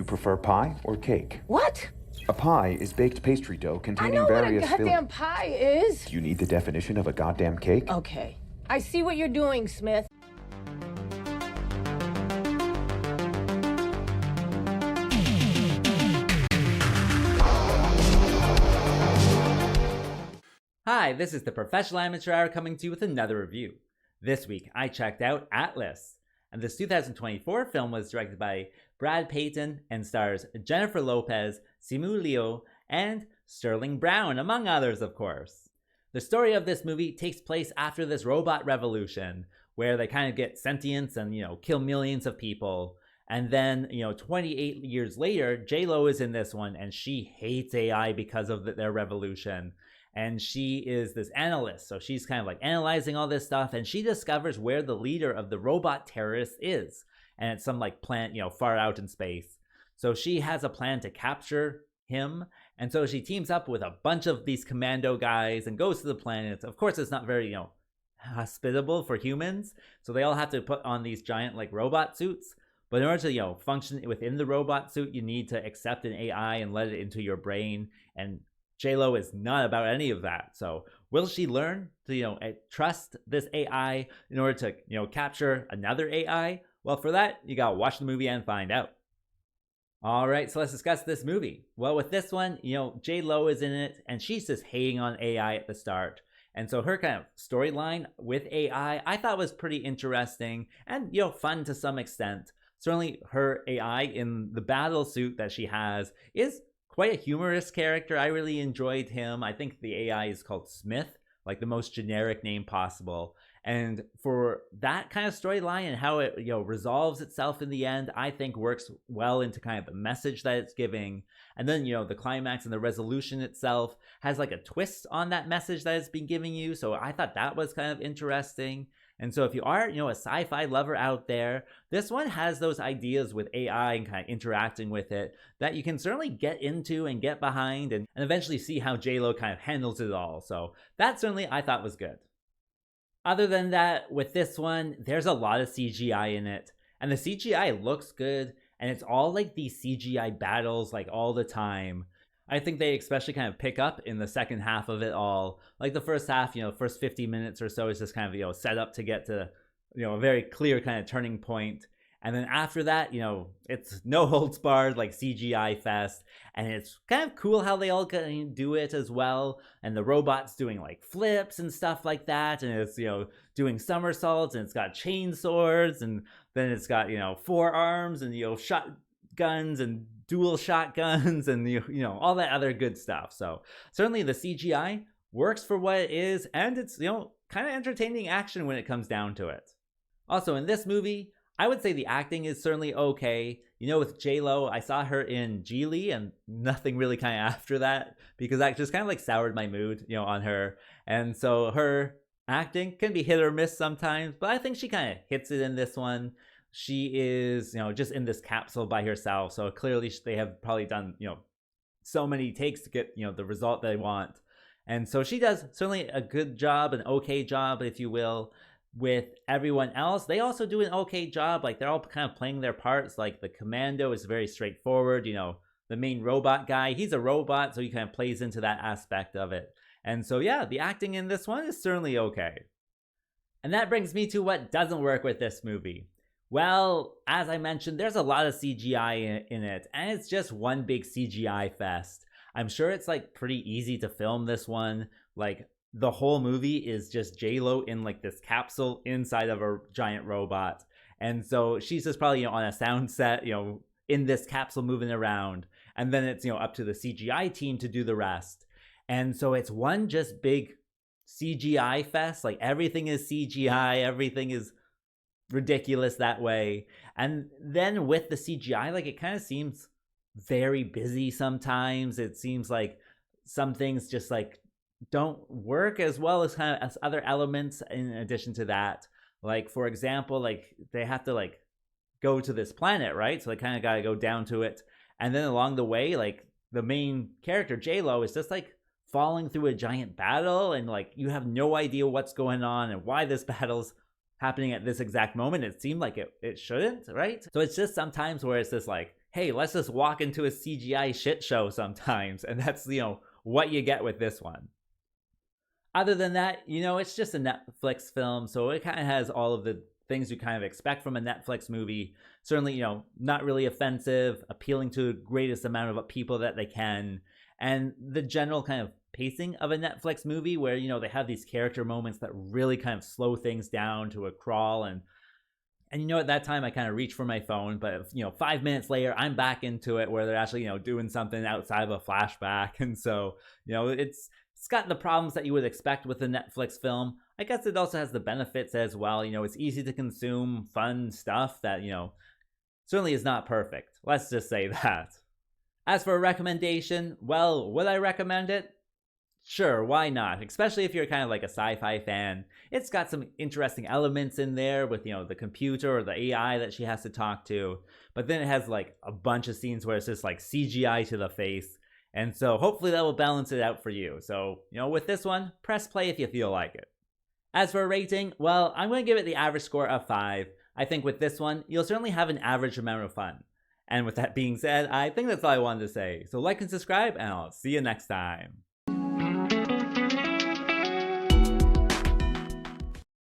you prefer pie or cake? What? A pie is baked pastry dough I containing know what a various goddamn fillings. pie is. Do you need the definition of a goddamn cake? Okay. I see what you're doing, Smith. Hi, this is the Professional Amateur Hour coming to you with another review. This week, I checked out Atlas, and this 2024 film was directed by Brad Payton and stars Jennifer Lopez, Simu Liu, and Sterling Brown, among others, of course. The story of this movie takes place after this robot revolution, where they kind of get sentience and, kill millions of people. And then, 28 years later, J-Lo is in this one, and she hates AI because of their revolution. And she is this analyst, so she's kind of like analyzing all this stuff, and she discovers where the leader of the robot terrorists is. And it's some like planet, far out in space. So she has a plan to capture him, and so she teams up with a bunch of these commando guys and goes to the planet. Of course, it's not very, hospitable for humans, so they all have to put on these giant like robot suits. But in order to, function within the robot suit, you need to accept an AI and let it into your brain. And J-Lo is not about any of that. So will she learn to, trust this AI in order to, capture another AI? Well, for that, you gotta watch the movie and find out. All right, so let's discuss this movie. Well, with this one, J-Lo is in it, and she's just hating on AI at the start. And so her kind of storyline with AI, I thought was pretty interesting and, fun to some extent. Certainly her AI in the battle suit that she has is quite a humorous character. I really enjoyed him. I think the AI is called Smith, like the most generic name possible. And for that kind of storyline and how it resolves itself in the end, I think works well into kind of the message that it's giving. And then the climax and the resolution itself has like a twist on that message that it's been giving you. So I thought that was kind of interesting. And so if you are, a sci-fi lover out there, this one has those ideas with AI and kind of interacting with it that you can certainly get into and get behind and eventually see how J-Lo kind of handles it all. So that certainly I thought was good. Other than that, with this one, there's a lot of CGI in it. And the CGI looks good, and it's all like these CGI battles like all the time. I think they especially kind of pick up in the second half of it all. Like the first half, first 50 minutes or so is just kind of, set up to get to, a very clear kind of turning point. And then after that, it's no holds barred, like CGI fest. And it's kind of cool how they all can do it as well. And the robot's doing like flips and stuff like that. And it's, doing somersaults, and it's got chainswords. And then it's got, forearms and, shotguns and dual shotguns and, all that other good stuff. So certainly the CGI works for what it is. And it's, kind of entertaining action when it comes down to it. Also in this movie, I would say the acting is certainly okay. With J-Lo, I saw her in Geely and nothing really kind of after that, because that just kind of like soured my mood, on her. And so her acting can be hit or miss sometimes, but I think she kind of hits it in this one. She is, just in this capsule by herself. So clearly they have probably done, so many takes to get, the result they want. And so she does certainly a good job, an okay job, if you will. With everyone else, they also do an okay job. Like they're all kind of playing their parts. Like the commando is very straightforward. The main robot guy, he's a robot, so he kind of plays into that aspect of it. And so yeah, the acting in this one is certainly okay. And that brings me to what doesn't work with this movie. Well, as I mentioned, there's a lot of CGI in it, and it's just one big CGI fest. I'm sure it's like pretty easy to film this one. Like the whole movie is just J-Lo in like this capsule inside of a giant robot. And so she's just probably, on a sound set, in this capsule moving around. And then it's, up to the CGI team to do the rest. And so it's one just big CGI fest. Like everything is CGI. Everything is ridiculous that way. And then with the CGI, like it kind of seems very busy sometimes. It seems like some things just like don't work as well as kind of as other elements in addition to that. Like for example, like they have to like go to this planet, right? So they kind of got to go down to it, and then along the way, like the main character J-Lo is just like falling through a giant battle, and like you have no idea what's going on and why this battle's happening at this exact moment. It seemed like it shouldn't, right? So it's just sometimes where it's just like, hey, let's just walk into a CGI shit show sometimes. And that's, what you get with this one. Other than that, it's just a Netflix film. So it kind of has all of the things you kind of expect from a Netflix movie. Certainly, not really offensive, appealing to the greatest amount of people that they can. And the general kind of pacing of a Netflix movie where, they have these character moments that really kind of slow things down to a crawl. And at that time I kind of reached for my phone, but 5 minutes later, I'm back into it where they're actually, doing something outside of a flashback. And so, it's got the problems that you would expect with a Netflix film. I guess it also has the benefits as well. It's easy to consume, fun stuff that, certainly is not perfect. Let's just say that. As for a recommendation, well, would I recommend it? Sure, why not? Especially if you're kind of like a sci-fi fan. It's got some interesting elements in there with, the computer or the AI that she has to talk to. But then it has like a bunch of scenes where it's just like CGI to the face. And so hopefully that will balance it out for you. So, with this one, press play if you feel like it. As for a rating, well, I'm going to give it the average score of 5. I think with this one, you'll certainly have an average amount of fun. And with that being said, I think that's all I wanted to say. So like and subscribe, and I'll see you next time.